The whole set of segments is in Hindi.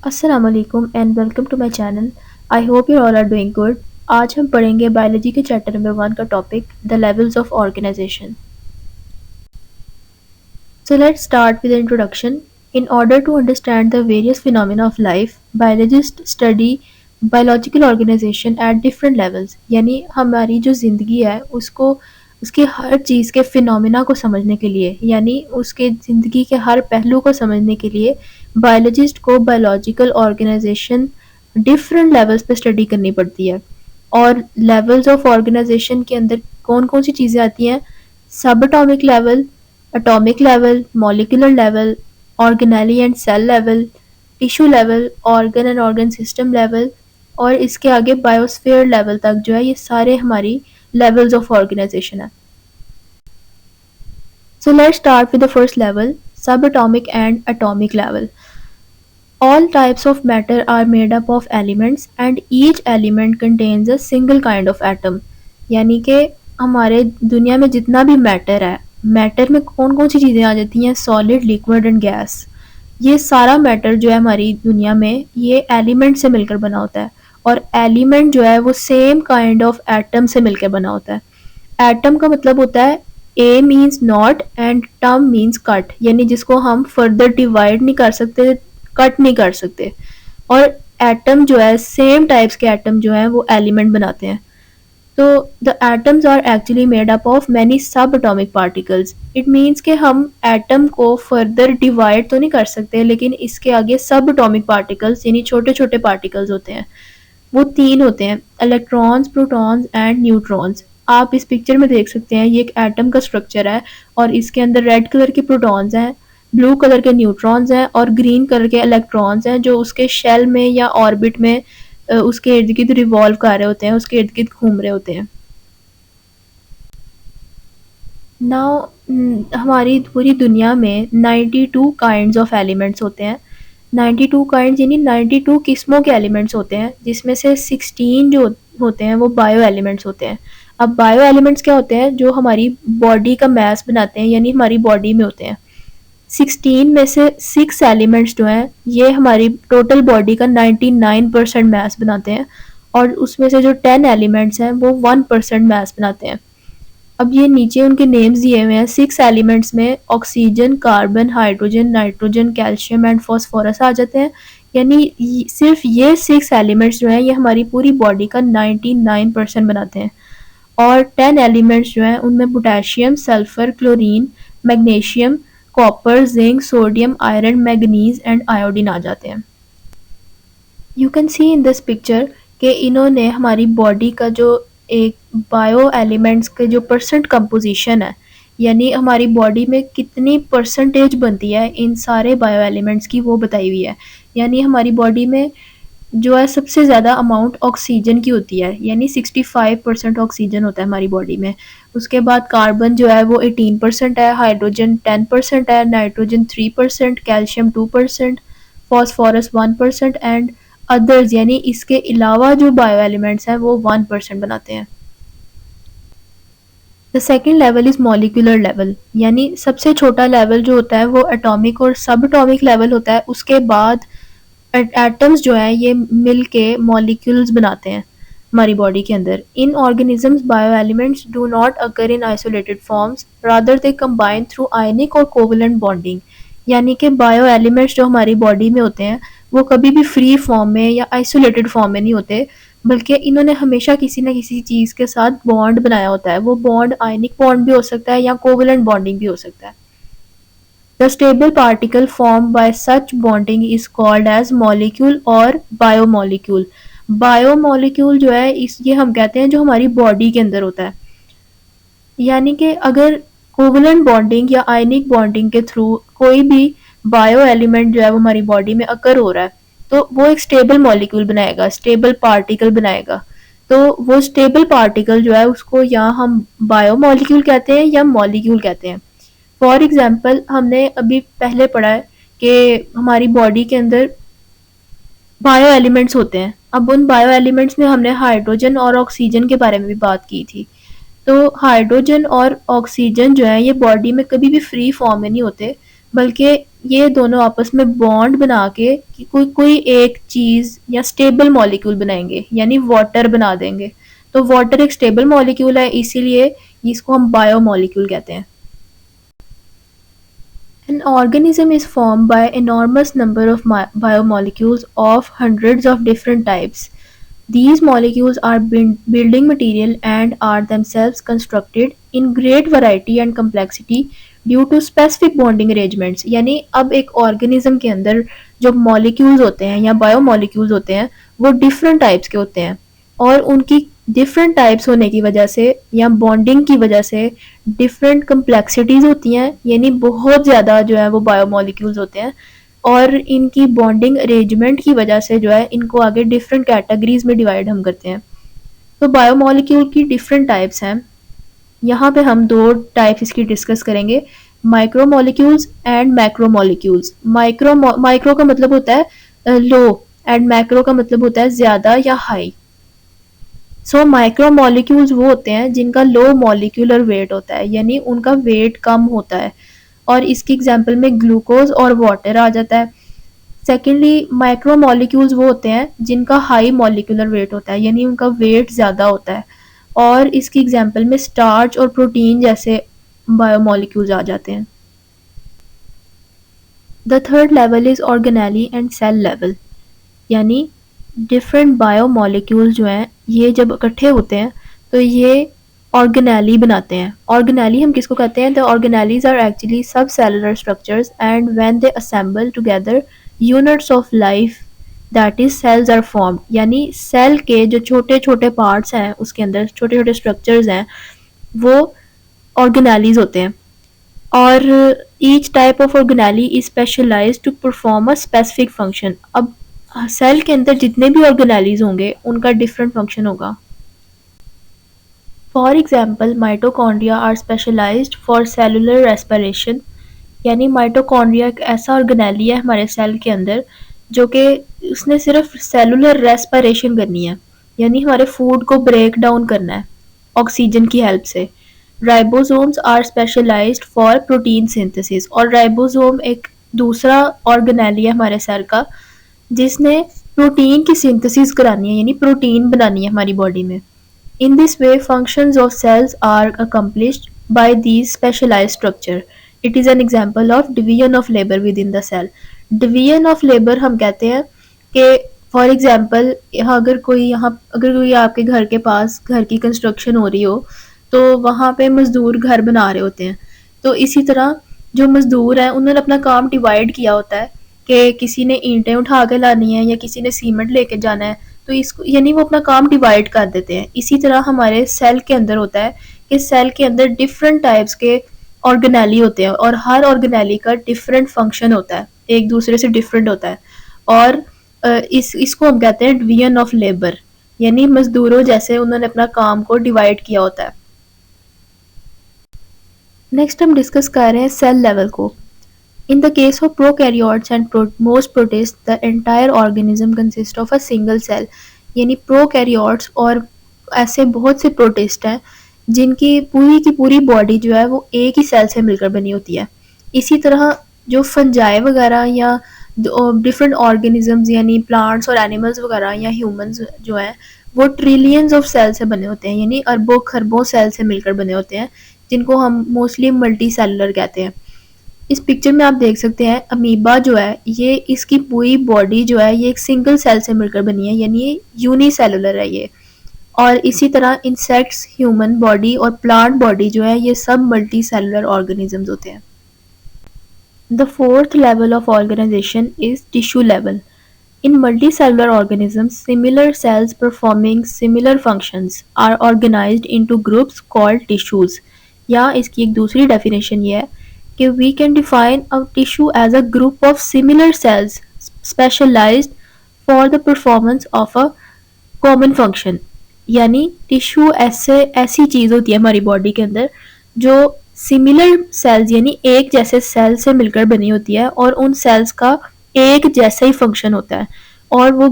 अस्सलाम वालेकुम and welcome to my channel. I hope you all are doing good. आज हम पढ़ेंगे बायोलॉजी के चैप्टर नंबर 1 का topic the levels of organisation. So let's start with the introduction. In order to understand the various phenomena of life, biologists study biological organization at different levels. यानी हमारी जो ज़िंदगी है उसको उसकी हर चीज़ के फिनोमिना को समझने के लिए यानी उसके ज़िंदगी के हर पहलू को समझने के लिए बायोलॉजिस्ट को बायोलॉजिकल ऑर्गेनाइजेशन डिफरेंट लेवल्स पे स्टडी करनी पड़ती है। और लेवल्स ऑफ ऑर्गेनाइजेशन के अंदर कौन कौन सी चीज़ें आती हैं? सब atomic level, atomic level, molecular level, organelle and cell level, tissue level, organ and organ system level और इसके आगे बायोस्फीयर लेवल तक जो है ये सारे हमारी levels of organization है। So let's start with the first level, subatomic and atomic level. All types of matter are made up of elements and each element contains a single kind of atom. यानी कि हमारे दुनिया में जितना भी मैटर है, मैटर में कौन कौन सी चीज़ें आ जाती हैं? Solid, liquid and gas. ये सारा मैटर जो है हमारी दुनिया में ये एलिमेंट से मिलकर बना होता है और एलिमेंट जो है वो सेम काइंड ऑफ एटम से मिलकर बना होता है। एटम का मतलब होता है a means not and term means cut, यानी जिसको हम फर्दर डिवाइड नहीं कर सकते, कट नहीं कर सकते। और एटम जो है सेम टाइप्स के एटम जो है वो एलिमेंट बनाते हैं। तो the atoms are actually made up of many sub atomic particles. It means कि हम एटम को फर्दर डिवाइड तो नहीं कर सकते, लेकिन इसके आगे सब एटॉमिक पार्टिकल्स यानी छोटे छोटे पार्टिकल्स होते हैं। वो तीन होते हैं, इलेक्ट्रॉन्स, प्रोटॉन्स एंड न्यूट्रॉन्स। आप इस पिक्चर में देख सकते हैं ये एक एटम का स्ट्रक्चर है और इसके अंदर रेड कलर के प्रोटॉन्स हैं, ब्लू कलर के न्यूट्रॉन्स हैं और ग्रीन कलर के इलेक्ट्रॉन्स हैं जो उसके शेल में या ऑर्बिट में उसके इर्द गिर्द रिवॉल्व कर रहे होते हैं, उसके इर्द गिर्द घूम रहे होते हैं। नाउ हमारी पूरी दुनिया में 92 काइंड्स ऑफ एलिमेंट्स होते हैं। 92 काइंड्स यानी 92 किस्मों के एलिमेंट्स होते हैं, जिसमें से 16 जो होते हैं वो बायो एलिमेंट्स होते हैं। अब बायो एलिमेंट्स क्या होते हैं? जो हमारी बॉडी का मैस बनाते हैं, यानी हमारी बॉडी में होते हैं। 16 में से 6 एलिमेंट्स जो हैं ये हमारी टोटल बॉडी का 99% मैस बनाते हैं और उसमें से जो 10 एलिमेंट्स हैं वो 1% मैस बनाते हैं। अब ये नीचे उनके नेम्स दिए हुए हैं। 6 एलिमेंट्स में oxygen, carbon, hydrogen, nitrogen, calcium and phosphorus आ जाते हैं। यानी सिर्फ ये 6 एलिमेंट्स जो हैं ये हमारी पूरी बॉडी का 99% बनाते हैं। और 10 एलिमेंट्स जो हैं उनमें potassium, sulphur, chlorine, magnesium, copper, zinc, sodium, iron, manganese and iodine आ जाते हैं। You can see in this picture कि इन्होंने हमारी बॉडी का जो एक बायो एलिमेंट्स के जो परसेंट कंपोजिशन है, यानी हमारी बॉडी में कितनी परसेंटेज बनती है इन सारे बायो एलिमेंट्स की, वो बताई हुई है। यानी हमारी बॉडी में जो है सबसे ज़्यादा अमाउंट ऑक्सीजन की होती है, यानी 65% ऑक्सीजन होता है हमारी बॉडी में। उसके बाद कार्बन जो है वो 18% है, हाइड्रोजन 10% है, nitrogen 3%, calcium 2%, phosphorus 1% and others यानी इसके अलावा जो बायो एलिमेंट्स हैं वो 1% बनाते हैं। The second level is molecular level, यानी सबसे छोटा लेवल जो होता है वो एटॉमिक और सब एटॉमिक लेवल होता है। उसके बाद एटम्स जो है ये मिल के मॉलिक्यूल्स बनाते हैं हमारी बॉडी के अंदर। In organisms bio elements do not occur in isolated forms, rather they combine through ionic और कोवलेंट बॉन्डिंग। यानी कि बायो एलिमेंट्स जो हमारी बॉडी में होते हैं वो कभी भी फ्री फॉर्म में या आइसोलेटेड फॉर्म में नहीं होते, बल्कि इन्होंने हमेशा किसी न किसी चीज़ के साथ बॉन्ड बनाया होता है। वो बॉन्ड आयनिक बॉन्ड भी हो सकता है या कोवलेंट बॉन्डिंग भी हो सकता है। The stable particle formed by such bonding is called as molecule और biomolecule। बायोमोलिक्यूल जो है इस ये हम कहते हैं जो हमारी बॉडी के अंदर होता है। यानी कि अगर कोवलेंट बॉन्डिंग या आयनिक बॉन्डिंग के थ्रू कोई भी बायो एलिमेंट जो है वो हमारी बॉडी में अकर हो रहा है तो वो एक स्टेबल मॉलिक्यूल बनाएगा, स्टेबल पार्टिकल बनाएगा। तो वो स्टेबल पार्टिकल जो है उसको या हम बायोमोलिक्यूल कहते हैं या मॉलिक्यूल कहते हैं। फॉर एग्जाम्पल हमने अभी पहले पढ़ा है कि हमारी बॉडी के अंदर बायो एलिमेंट्स होते हैं। अब उन बायो एलिमेंट्स में हमने हाइड्रोजन और ऑक्सीजन के बारे में भी बात की थी। तो हाइड्रोजन और ऑक्सीजन जो है ये बॉडी में कभी भी फ्री फॉर्म में नहीं होते, बल्कि ये दोनों आपस में बॉन्ड बना के कि कोई कोई एक चीज़ या स्टेबल मॉलिक्यूल बनाएंगे, यानी वाटर बना देंगे। तो वाटर एक स्टेबल मॉलिक्यूल है, इसीलिए इसको हम बायोमॉलिक्यूल कहते हैं। An organism is formed by enormous number of biomolecules of hundreds of different types. These molecules are building material and are themselves constructed in great variety and complexity due to specific bonding arrangements. यानी अब एक organism के अंदर जो molecules होते हैं या biomolecules होते हैं वो different types के होते हैं, और उनकी डिफरेंट टाइप्स होने की वजह से या बॉन्डिंग की वजह से डिफरेंट कम्प्लेक्सिटीज़ होती हैं, यानी बहुत ज़्यादा जो है वो बायोमोलिक्यूल्स होते हैं, और इनकी बॉन्डिंग अरेंजमेंट की वजह से जो है इनको आगे डिफरेंट कैटेगरीज में डिवाइड हम करते हैं। तो बायोमोलिक्यूल की डिफरेंट टाइप्स हैं। यहाँ पे हम दो टाइप्स इसकी डिस्कस करेंगे, माइक्रोमोलिक्यूल्स एंड मैक्रोमोलिक्यूल्स। माइक्रो का मतलब होता है लो एंड मैक्रो का मतलब होता है ज़्यादा या हाई। सो माइक्रोमोलिक्यूल्स वो होते हैं जिनका लो मॉलिक्यूलर वेट होता है, यानी उनका वेट कम होता है, और इसकी एग्जांपल में ग्लूकोज और वाटर आ जाता है। सेकेंडली माइक्रोमोलिक्यूल्स वो होते हैं जिनका हाई मॉलिक्यूलर वेट होता है, यानी उनका वेट ज़्यादा होता है, और इसकी एग्जांपल में स्टार्च और प्रोटीन जैसे बायोमोलिक्यूल्स आ जाते हैं। The third level is organelle and cell level, यानी डिफरेंट बायोमोलिक्यूल जो हैं ये जब इकट्ठे होते हैं तो ये ऑर्गेनेली बनाते हैं। ऑर्गेनेली हम किसको कहते हैं? The organelles are actually sub cellular structures and when they assemble together units of life that is cells are formed, यानी सेल के जो छोटे छोटे पार्ट्स हैं उसके अंदर छोटे छोटे स्ट्रक्चर्स हैं वो ऑर्गेनेलीज होते हैं, और each type of organelle is specialised to perform a specific function. अब सेल के अंदर जितने भी ऑर्गेनेलीज होंगे उनका डिफरेंट फंक्शन होगा। For example mitochondria are specialised for cellular respiration, यानी माइटोकॉन्ड्रिया एक ऐसा ऑर्गेनेली है हमारे सेल के अंदर जो कि उसने सिर्फ सेलुलर रेस्पिरेशन करनी है, यानी हमारे फूड को ब्रेक डाउन करना है ऑक्सीजन की हेल्प से। Ribosomes are specialised for protein synthesis, और राइबोसोम एक दूसरा ऑर्गेनेली है हमारे सेल का जिसने प्रोटीन की सिंथेसिस करानी है, यानी प्रोटीन बनानी है हमारी बॉडी में। In this way, functions of cells are accomplished by these specialized structure. It is an example of division of labor within the cell. Division of labor हम कहते हैं कि फॉर एग्जाम्पल अगर कोई आपके घर के पास घर की कंस्ट्रक्शन हो रही हो तो वहाँ पे मजदूर घर बना रहे होते हैं, तो इसी तरह जो मजदूर हैं उन्होंने अपना काम डिवाइड किया होता है कि किसी ने ईंटें उठा के लानी है या किसी ने सीमेंट लेके जाना है, तो इसको यानी वो अपना काम डिवाइड कर देते हैं। इसी तरह हमारे सेल के अंदर होता है कि सेल के अंदर डिफरेंट टाइप्स के ऑर्गेनेली होते हैं और हर ऑर्गेनेली का डिफरेंट फंक्शन होता है, एक दूसरे से डिफरेंट होता है, और इसको हम कहते हैं डिवीजन ऑफ लेबर, यानी मजदूरों जैसे उन्होंने अपना काम को डिवाइड किया होता है। नेक्स्ट हम डिस्कस कर रहे हैं सेल लेवल को। In the case of prokaryotes and most protists, the entire organism consists of a single cell. यानी prokaryotes और ऐसे बहुत से प्रोटिस्ट हैं जिनकी पूरी की पूरी बॉडी जो है वो एक ही सेल से मिलकर बनी होती है। इसी तरह जो फंजाई वगैरह या डिफरेंट ऑर्गेनिजम्स यानी प्लांट्स और एनिमल्स वगैरह या ह्यूमंस जो हैं वो ट्रिलियंस ऑफ सेल से बने होते हैं, यानी अरबों खरबों सेल से मिलकर बने होते हैं, जिनको हम मोस्टली मल्टी सेलुलर कहते हैं। इस पिक्चर में आप देख सकते हैं अमीबा जो है ये इसकी पूरी बॉडी जो है ये एक सिंगल सेल से मिलकर बनी है, यानी ये यूनिसेलुलर है ये। और इसी तरह इंसेक्ट्स, ह्यूमन बॉडी और प्लांट बॉडी जो है ये सब मल्टी सेलुलर ऑर्गेनिजम्स होते हैं। The fourth level of organisation is tissue level. In multicellular organisms, similar cells performing similar functions are organized into groups called tissues. या इसकी एक दूसरी डेफिनेशन ये है कि we can define a tissue as a group of similar cells specialized for the performance of a common function. यानी टिश्यू ऐसी चीज़ होती है हमारी बॉडी के अंदर जो सिमिलर सेल्स यानी एक जैसे सेल से मिलकर बनी होती है और उन सेल्स का एक जैसा ही फंक्शन होता है और वो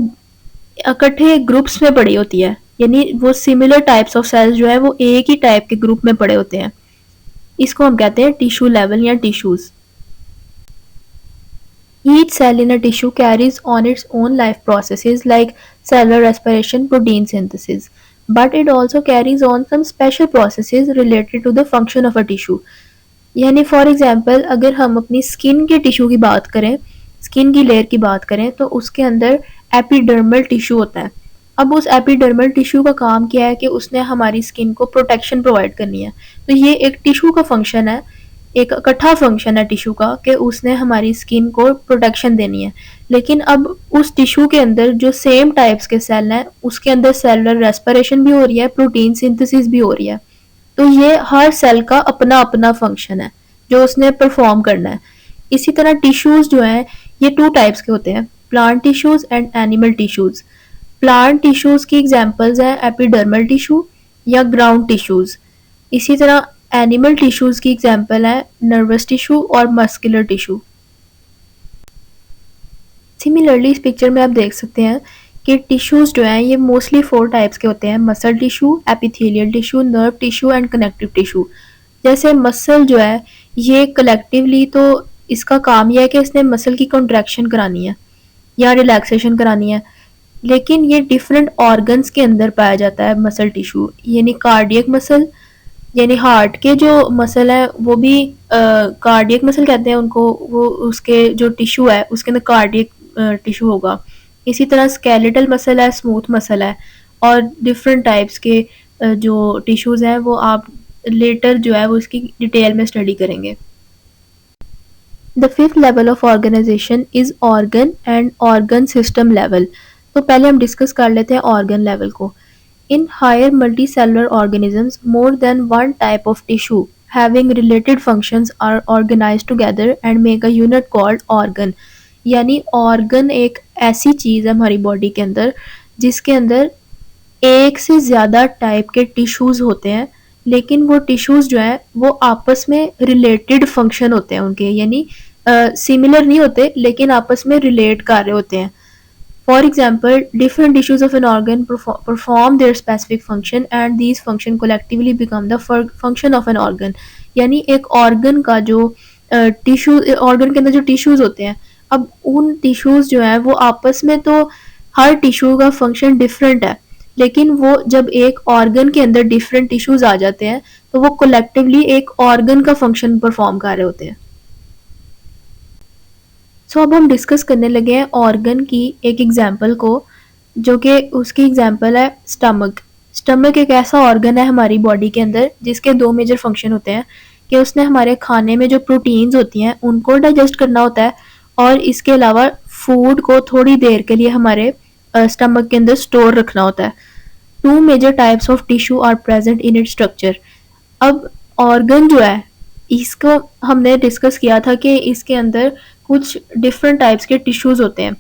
इकट्ठे ग्रुप्स में पड़ी होती है, यानी वो सिमिलर टाइप्स ऑफ सेल्स जो है वो एक ही टाइप के ग्रुप में पड़े होते हैं। इसको हम कहते हैं टिश्यू लेवल या tissues. Each cell in a tissue carries on its own life processes like cellular respiration, protein synthesis. But it also carries on some special processes related to the function of a tissue. यानी फॉर एग्जांपल अगर हम अपनी स्किन के टिश्यू की बात करें, स्किन की लेयर की बात करें, तो उसके अंदर एपिडर्मल टिश्यू होता है। अब उस एपिडर्मल टिश्यू का काम क्या है कि उसने हमारी स्किन को प्रोटेक्शन प्रोवाइड करनी है। तो ये एक टिश्यू का फंक्शन है, एक इकट्ठा फंक्शन है टिश्यू का कि उसने हमारी स्किन को प्रोटेक्शन देनी है। लेकिन अब उस टिश्यू के अंदर जो सेम टाइप्स के सेल हैं, उसके अंदर सेलुलर रेस्पिरेशन भी हो रही है, प्रोटीन सिंथेसिस भी हो रही है। तो ये हर सेल का अपना अपना फंक्शन है जो उसने परफॉर्म करना है। इसी तरह टिश्यूज जो हैं ये टू टाइप्स के होते हैं, plant tissues and animal tissues. Plant tissues की एग्जांपल्स हैं एपिडर्मल टिश्यू या ग्राउंड टिश्यूज। इसी तरह एनिमल टिश्यूज की एग्जांपल है नर्वस टिश्यू और मस्कुलर टिश्यू। सिमिलरली इस पिक्चर में आप देख सकते हैं कि टिश्यूज जो हैं ये मोस्टली 4 टाइप्स के होते हैं, muscle tissue, epithelial tissue, nerve tissue and connective tissue. जैसे मसल जो है ये कलेक्टिवली तो इसका काम यह है कि इसने मसल की कॉन्ट्रैक्शन करानी है या रिलैक्सेशन करानी है। लेकिन ये डिफरेंट ऑर्गन्स के अंदर पाया जाता है मसल टिश्यू, यानी कार्डियक मसल, यानी हार्ट के जो मसल है वो भी कार्डियक मसल कहते हैं उनको, वो उसके जो टिश्यू है उसके अंदर कार्डियक टिश्यू होगा। इसी तरह स्केलेटल मसल है, स्मूथ मसल है, और डिफरेंट टाइप्स के जो टिश्यूज हैं वो आप लेटर जो है वो इसकी डिटेल में स्टडी करेंगे। The fifth level of organisation is organ and organ system level. तो पहले हम डिस्कस कर लेते हैं ऑर्गन लेवल को। In higher multicellular organisms, more than one type of tissue having related functions are organized together and make a unit called organ। यानी organ एक ऐसी चीज़ है हमारी बॉडी के अंदर जिसके अंदर एक से ज़्यादा टाइप के टिश्यूज़ होते हैं, लेकिन वो टिश्यूज़ जो हैं वो आपस में रिलेटेड फंक्शन होते हैं उनके, यानी सिमिलर नहीं होते लेकिन आपस में रिलेट कर रहे होते हैं। For example, different tissues of an organ perform their specific function and these function collectively become the function of an organ। यानी एक organ का जो टिश्यू, organ के अंदर जो टिश्यूज होते हैं, अब उन टिश्यूज जो हैं वो आपस में तो हर टिश्यू का फंक्शन डिफरेंट है, लेकिन वो जब एक organ के अंदर डिफरेंट टिश्यूज आ जाते हैं तो वो collectively एक organ का फंक्शन परफॉर्म कर रहे होते हैं। अब हम डिस्कस करने लगे हैं ऑर्गन की एक एग्जाम्पल को, जो कि उसकी एग्जाम्पल है स्टमक। स्टमक एक ऐसा ऑर्गन है हमारी बॉडी के अंदर जिसके 2 मेजर फंक्शन होते हैं कि उसने हमारे खाने में जो प्रोटीन्स होती हैं उनको डाइजेस्ट करना होता है, और इसके अलावा फूड को थोड़ी देर के लिए हमारे स्टमक के अंदर स्टोर रखना होता है। 2 major types of tissue are present in its structure. अब ऑर्गन जो है इसको हमने डिस्कस किया था कि इसके अंदर कुछ डिफरेंट टाइप्स के टिश्यूज होते हैं।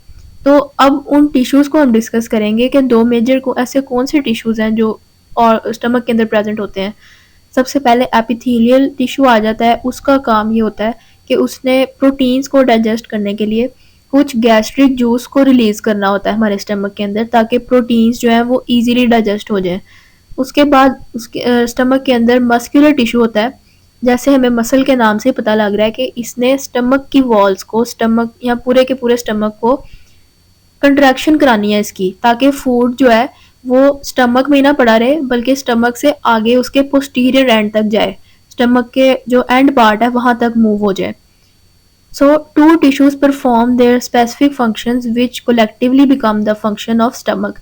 तो अब उन टिश्यूज को हम डिस्कस करेंगे कि 2 मेजर को ऐसे कौन से टिश्यूज हैं जो और स्टमक के अंदर प्रेजेंट होते हैं। सबसे पहले एपिथेलियल टिश्यू आ जाता है। उसका काम ये होता है कि उसने प्रोटीन्स को डाइजेस्ट करने के लिए कुछ गैस्ट्रिक जूस को रिलीज करना होता है हमारे स्टमक के अंदर, ताकि प्रोटीन्स जो है वो इजीली डाइजेस्ट हो जाए। उसके बाद उसके स्टमक के अंदर मस्कुलर टिश्यू होता है। जैसे हमें मसल के नाम से पता लग रहा है कि इसने स्टमक की वॉल्स को, स्टमक या पूरे के पूरे स्टमक को कंट्रैक्शन करानी है इसकी, ताकि फूड जो है वो स्टमक में ना पड़ा रहे बल्कि स्टमक से आगे उसके पोस्टीरियर एंड तक जाए, स्टमक के जो एंड पार्ट है वहां तक मूव हो जाए। So two tissues perform their specific functions which collectively become the function of stomach.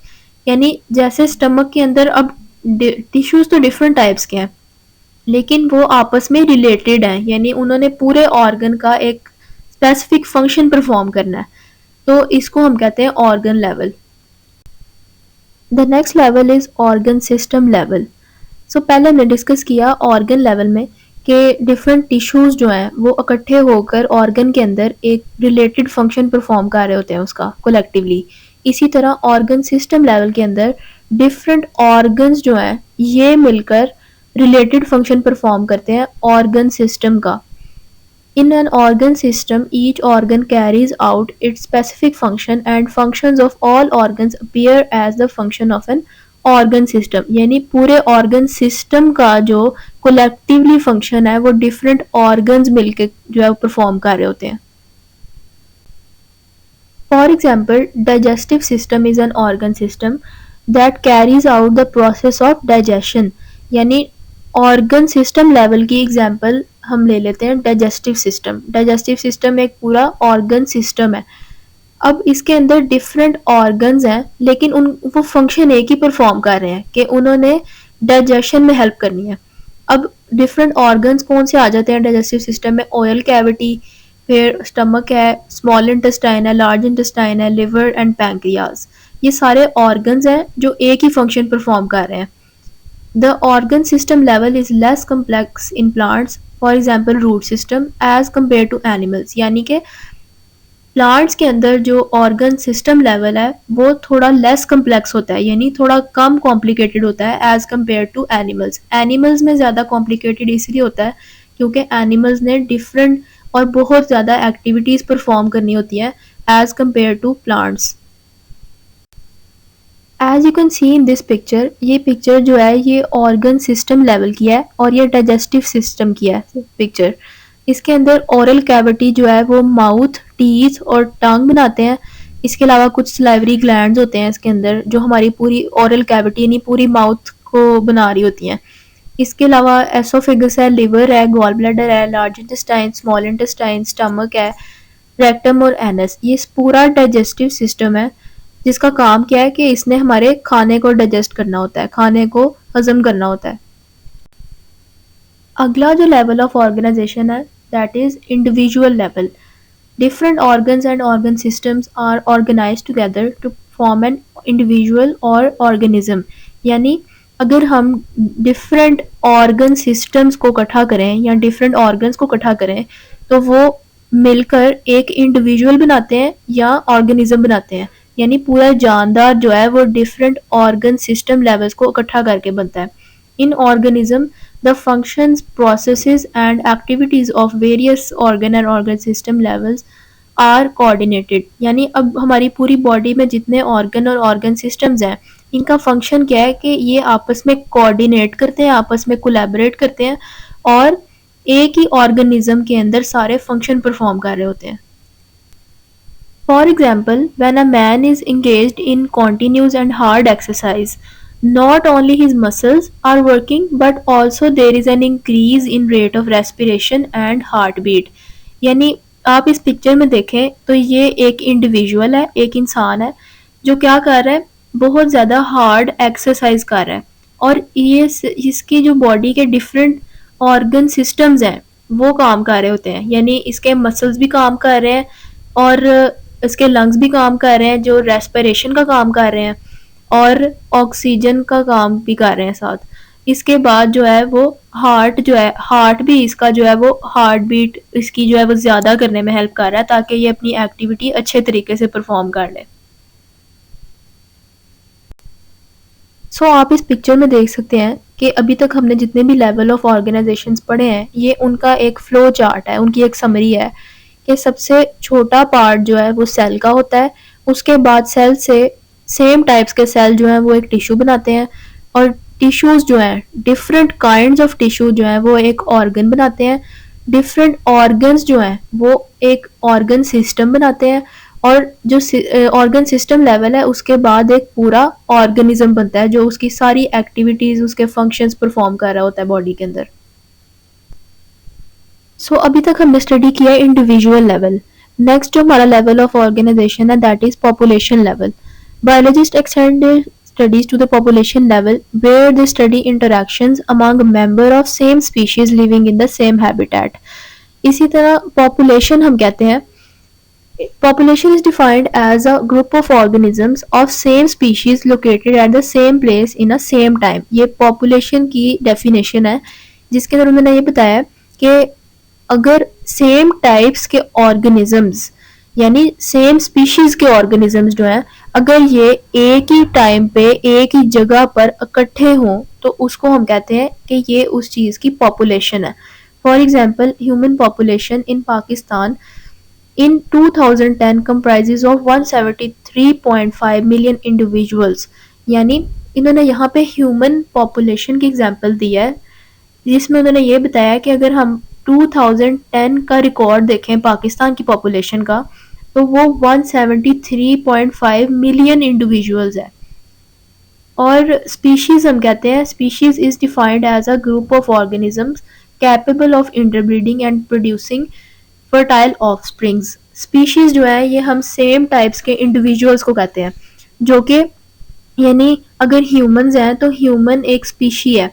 यानी जैसे स्टमक के अंदर अब टिश्यूज तो डिफरेंट टाइप्स के हैं लेकिन वो आपस में रिलेटेड हैं, यानी उन्होंने पूरे ऑर्गन का एक स्पेसिफिक फंक्शन परफॉर्म करना है, तो इसको हम कहते हैं organ level. The next level is organ system level. पहले हमने डिस्कस किया ऑर्गन लेवल में कि डिफरेंट टिश्यूज जो हैं वो इकट्ठे होकर ऑर्गन के अंदर एक रिलेटेड फंक्शन परफॉर्म कर रहे होते हैं उसका कोलेक्टिवली। इसी तरह ऑर्गन सिस्टम लेवल के अंदर डिफरेंट ऑर्गन्स जो हैं ये मिलकर रिलेटेड फंक्शन परफॉर्म करते हैं ऑर्गन सिस्टम का। In an organ system each organ carries out its specific function and functions of all organs appear as the function of an organ system. यानी पूरे ऑर्गन सिस्टम का जो कोलेक्टिवली फंक्शन है वो डिफरेंट ऑर्गन्स मिलकर जो है परफॉर्म कर रहे होते हैं। For example, digestive system is an organ system that carries out the process of digestion. यानी organ system level की example हम ले लेते हैं digestive system. Digestive system एक पूरा organ system है. अब इसके अंदर डिफरेंट ऑर्गन्स हैं लेकिन उन वो फंक्शन एक ही परफॉर्म कर रहे हैं कि उन्होंने डाइजेशन में हेल्प करनी है. अब डिफरेंट ऑर्गन्स कौन से आ जाते हैं डाइजेस्टिव सिस्टम में? ऑयल कैविटी, फिर स्टमक है, स्मॉल इंटेस्टाइन है, लार्ज इंटेस्टाइन है, लिवर एंड पैंक्रियाज. ये सारे ऑर्गन्स हैं जो एक ही फंक्शन परफॉर्म कर रहे हैं. The organ system level is less complex in plants, for example root system, as compare to animals. यानी कि प्लांट्स के अंदर जो ऑर्गन सिस्टम लेवल है वो थोड़ा लेस कम्प्लेक्स होता है, यानी थोड़ा कम कॉम्प्लिकेटेड होता है as compare to animals. Animals में ज़्यादा कॉम्प्लिकेटेड इसलिए होता है क्योंकि एनिमल्स ने डिफरेंट और बहुत ज़्यादा एक्टिविटीज़ परफॉर्म करनी होती है as compare to plants. As you can see in this picture, ये पिक्चर जो है ये ऑर्गन सिस्टम लेवल की है और ये डाइजेस्टिव सिस्टम की है पिक्चर. इसके अंदर ओरल कैविटी जो है वो माउथ, टीथ और टंग बनाते हैं. इसके अलावा कुछ सलाइवरी ग्लैंड्स होते हैं इसके अंदर जो हमारी पूरी ओरल कैविटी यानी पूरी माउथ को बना रही होती हैं. इसके अलावा एसोफेगस है, लिवर है, गॉल ब्लैडर है, large intestine, small intestine, stomach है, रेक्टम और एनस. ये पूरा डाइजेस्टिव सिस्टम है जिसका काम क्या है कि इसने हमारे खाने को डाइजेस्ट करना होता है, खाने को हजम करना होता है. अगला जो लेवल ऑफ ऑर्गेनाइजेशन है that is individual level. Different organs and organ systems are organised together to form an individual or organism. यानी अगर हम डिफरेंट ऑर्गन सिस्टम्स को इकट्ठा करें या डिफरेंट ऑर्गन्स को इकट्ठा करें तो वो मिलकर एक इंडिविजुअल बनाते हैं या ऑर्गेनिज्म बनाते हैं. यानी पूरा जानदार जो है वो डिफरेंट ऑर्गन सिस्टम लेवल्स को इकट्ठा करके बनता है. इन organism the functions, processes and activities of various organ and organ system levels are coordinated. यानी अब हमारी पूरी बॉडी में जितने ऑर्गन और ऑर्गन सिस्टम्स हैं इनका फंक्शन क्या है कि ये आपस में कोऑर्डिनेट करते हैं, आपस में कोलैबोरेट करते हैं और एक ही ऑर्गेनिज्म के अंदर सारे फंक्शन परफॉर्म कर रहे होते हैं. For example, when a man is engaged in continuous and hard exercise, not only his muscles are working but also there is an increase in rate of respiration and heartbeat. यानी आप इस पिक्चर में देखें तो ये एक इंडिविजुअल है, एक इंसान है जो क्या कर रहा है, बहुत ज़्यादा हार्ड एक्सरसाइज कर रहा है और ये इसकी जो बॉडी के डिफरेंट ऑर्गन सिस्टम्स हैं वो काम कर रहे होते हैं. यानी इसके मसल्स भी काम कर रहे हैं और इसके लंग्स भी काम कर रहे हैं जो रेस्पिरेशन का काम कर रहे हैं और ऑक्सीजन का काम भी कर रहे हैं साथ. इसके बाद जो है वो हार्ट भी इसका जो है वो हार्ट बीट इसकी जो है वो ज़्यादा करने में हेल्प कर रहा है ताकि ये अपनी एक्टिविटी अच्छे तरीके से परफॉर्म कर ले. सो आप इस पिक्चर में देख सकते हैं कि अभी तक हमने जितने भी लेवल ऑफ ऑर्गेनाइजेशंस पढ़े हैं ये उनका एक फ्लो चार्ट है, उनकी एक समरी है कि सबसे छोटा पार्ट जो है वो सेल का होता है. उसके बाद सेल से सेम टाइप्स के सेल जो हैं वो एक टिश्यू बनाते हैं और टिश्यूज जो हैं डिफरेंट काइंड्स ऑफ टिश्यू जो हैं वो एक ऑर्गन बनाते हैं. डिफरेंट ऑर्गन्स जो हैं वो एक ऑर्गन सिस्टम बनाते हैं और जो ऑर्गन सिस्टम लेवल है उसके बाद एक पूरा ऑर्गेनिज्म बनता है जो उसकी सारी एक्टिविटीज उसके फंक्शंस परफॉर्म कर रहा होता है बॉडी के अंदर. सो अभी तक हमने स्टडी किया है इंडिविजुअल लेवल. नेक्स्ट जो हमारा लेवल ऑफ ऑर्गेनाइजेशन है that is population level. Biologists extend their studies to the population level where they study interactions among members of same species living in the same habitat. इसी तरह population हम कहते हैं. Population is defined as a group of organisms of same species located at the same place in a same time. ये population की definition है जिसके अंदर उन्होंने ये बताया कि अगर same types के organisms यानी सेम स्पीशीज के ऑर्गेनिजम्स जो हैं अगर ये एक ही टाइम पे एक ही जगह पर इकट्ठे हों तो उसको हम कहते हैं कि ये उस चीज़ की पॉपुलेशन है. For example human population in Pakistan in 2010 comprises of 173.5 million individuals. यानी इन्होंने यहाँ पे ह्यूमन पॉपुलेशन की एग्जांपल दिया है जिसमें उन्होंने ये बताया कि अगर हम 2010 का रिकॉर्ड देखें पाकिस्तान की पॉपुलेशन का तो वो 173.5 मिलियन इंडिविजुअल्स है। और स्पीशीज हम कहते हैं, species is defined as a group of organisms capable of interbreeding and producing fertile offsprings. Species जो है ये हम सेम टाइप्स के इंडिविजुअल्स को कहते हैं, जो कि यानी अगर ह्यूमंस हैं तो ह्यूमन एक स्पीशी है,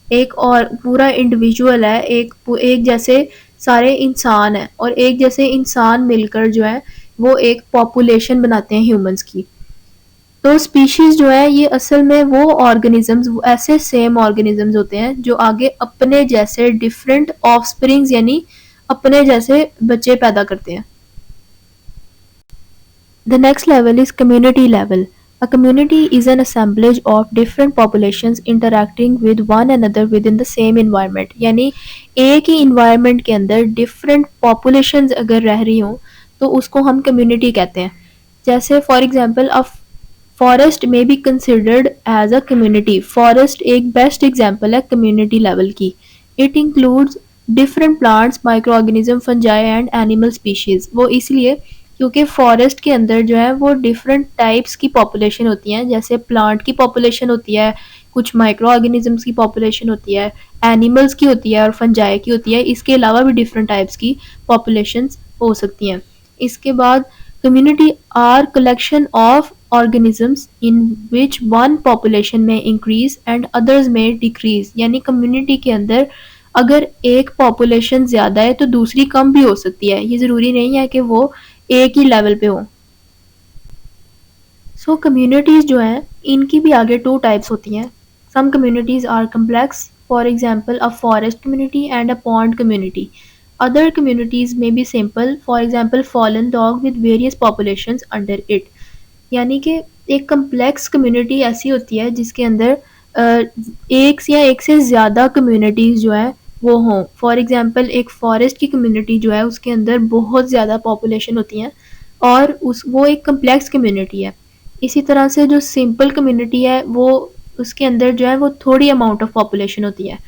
एक और पूरा इंडिविजुअल है, एक जैसे सारे इंसान हैं, और एक जैसे इंसान मिलकर जो है वो एक पॉपुलेशन बनाते हैं ह्यूमंस की। तो स्पीशीज जो है ये असल में वो ऑर्गेनिजम्स, ऐसे सेम ऑर्गेनिजम्स होते हैं जो आगे अपने जैसे डिफरेंट ऑफस्प्रिंग्स यानी अपने जैसे बच्चे पैदा करते हैं। The next level is community level. A community is an assemblage of different populations interacting with one another within the same environment. यानी एक ही environment के अंदर different populations अगर रह रही हों तो उसको हम community कहते हैं। जैसे for example a forest may be considered as a community. Forest एक best example है community level की। It includes different plants, microorganism, fungi and animal species. वो इसलिए क्योंकि फॉरेस्ट के अंदर जो है वो डिफरेंट टाइप्स की पॉपुलेशन होती हैं, जैसे प्लांट की पॉपुलेशन होती है, कुछ माइक्रो ऑर्गेनिजम्स की पॉपुलेशन होती है, एनिमल्स की होती है और फंजाई की होती है। इसके अलावा भी डिफरेंट टाइप्स की पॉपुलेशंस हो सकती हैं। इसके बाद community are collection of organisms in which one population may increase and others may decrease। यानी कम्युनिटी के अंदर अगर एक पॉपुलेशन ज़्यादा है तो दूसरी कम भी हो सकती है, ये ज़रूरी नहीं है कि वो एक ही लेवल पे हो। सो कम्युनिटीज़ जो हैं इनकी भी आगे टू टाइप्स होती हैं। Some communities are complex, for example a forest community and a pond community. Other communities may be simple, for example fallen dog with various populations under it. यानी कि एक कम्प्लेक्स कम्युनिटी ऐसी होती है जिसके अंदर एक से ज़्यादा कम्युनिटीज़ जो है वो हों। फॉर एग्जांपल एक फॉरेस्ट की कम्युनिटी जो है उसके अंदर बहुत ज़्यादा पॉपुलेशन होती है और उस वो एक कम्प्लेक्स कम्युनिटी है। इसी तरह से जो सिंपल कम्युनिटी है वो उसके अंदर जो है वो थोड़ी अमाउंट ऑफ पॉपुलेशन होती है।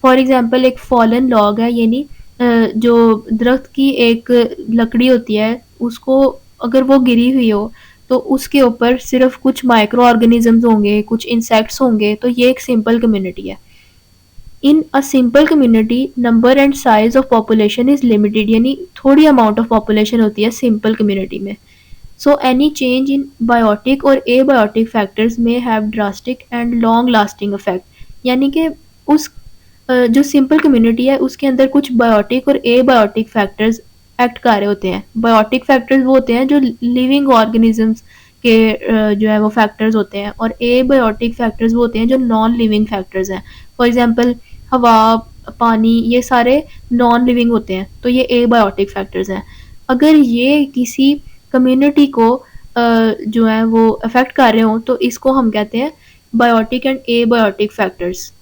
फॉर एग्जांपल एक फॉलन लॉग है, यानी जो दरख्त की एक लकड़ी होती है उसको अगर वो गिरी हुई हो तो उसके ऊपर सिर्फ कुछ माइक्रो ऑर्गेनिजम्स होंगे, कुछ इंसेक्ट्स होंगे, तो ये एक सिंपल कम्युनिटी है। In a simple community number and size of population is limited, यानी थोड़ी अमाउंट ऑफ पॉपुलेशन होती है सिंपल कम्युनिटी में। So any change in biotic or abiotic factors में have drastic and long lasting effect. यानी कि उस जो सिंपल कम्युनिटी है उसके अंदर कुछ biotic or abiotic factors act कर रहे होते हैं। बायोटिक फैक्टर्स वो होते हैं जो लिविंग ऑर्गेनिजम्स के जो है वो फैक्टर्स होते हैं, और एबायोटिक फैक्टर्स वो होते हैं जो नॉन लिविंग फैक्टर्स हैं। फॉर एग्जांपल हवा, पानी, ये सारे नॉन लिविंग होते हैं, तो ये एबायोटिक फैक्टर्स हैं। अगर ये किसी कम्युनिटी को जो है वो अफेक्ट कर रहे हो तो इसको हम कहते हैं biotic and abiotic factors.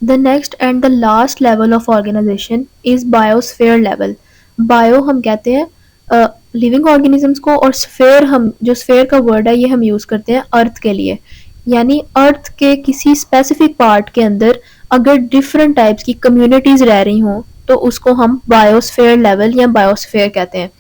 The next and the last level of organization is biosphere level. Bio हम कहते हैं लिविंग ऑर्गेनिजम्स को, और स्फेयर हम जो स्फेयर का वर्ड है ये हम यूज़ करते हैं अर्थ के लिए। यानी अर्थ के किसी स्पेसिफिक पार्ट के अंदर अगर डिफरेंट टाइप्स की कम्युनिटीज़ रह रही हों तो उसको हम बायोस्फेयर लेवल या बायोस्फेयर कहते हैं।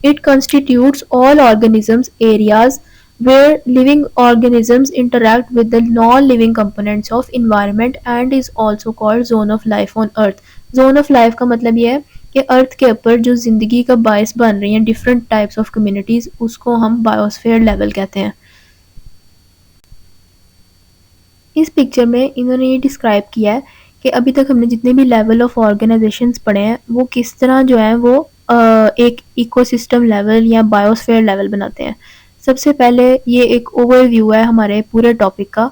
It constitutes all organisms areas where living organisms interact with the non-living components of environment and is also called zone of life on earth। zone of life का मतलब ये है कि अर्थ के ऊपर जो ज़िंदगी का बायस बन रही हैं डिफरेंट टाइप्स ऑफ कम्युनिटीज़, उसको हम बायोस्फीयर लेवल कहते हैं। इस पिक्चर में इन्होंने ये डिस्क्राइब किया है कि अभी तक हमने जितने भी लेवल ऑफ ऑर्गेनाइजेशंस पढ़े हैं वो किस तरह जो है वो एक इकोसिस्टम लेवल या बायोस्फीयर लेवल बनाते हैं। सबसे पहले ये एक ओवरव्यू है हमारे पूरे टॉपिक का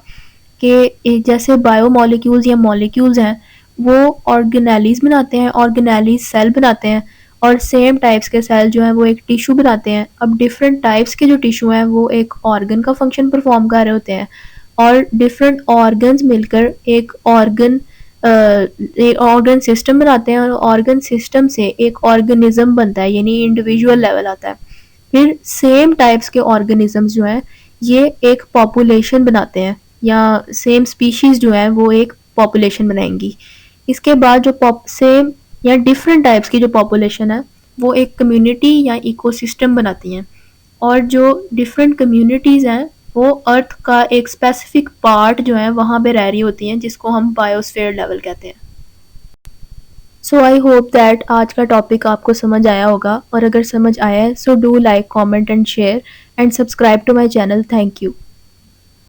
कि जैसे बायोमोलिक्यूल्स या मॉलिक्यूल्स हैं वो ऑर्गेनेलीज बनाते हैं, ऑर्गेनेलीज सेल बनाते हैं, और सेम टाइप्स के सेल जो हैं वो एक टिश्यू बनाते हैं। अब डिफरेंट टाइप्स के जो टिश्यू हैं वो एक ऑर्गन का फंक्शन परफॉर्म कर रहे होते हैं, और डिफरेंट ऑर्गन्स मिलकर एक ऑर्गन सिस्टम बनाते हैं, और ऑर्गन सिस्टम से एक ऑर्गेनिज्म बनता है, यानी इंडिविजुअल लेवल आता है। फिर सेम टाइप्स के ऑर्गेनिजम्स जो हैं ये एक पॉपुलेशन बनाते हैं, या सेम स्पीशीज जो है वो एक पॉपुलेशन बनाएंगी। इसके बाद जो सेम या डिफरेंट टाइप्स की जो पॉपुलेशन है वो एक कम्युनिटी या इकोसिस्टम बनाती हैं, और जो डिफरेंट कम्युनिटीज़ हैं वो अर्थ का एक स्पेसिफिक पार्ट जो है वहाँ पे रह रही होती हैं, जिसको हम बायोस्फीयर लेवल कहते हैं। सो आई होप दैट आज का टॉपिक आपको समझ आया होगा, और अगर समझ आया है so do like, comment and share and subscribe to my channel. Thank you.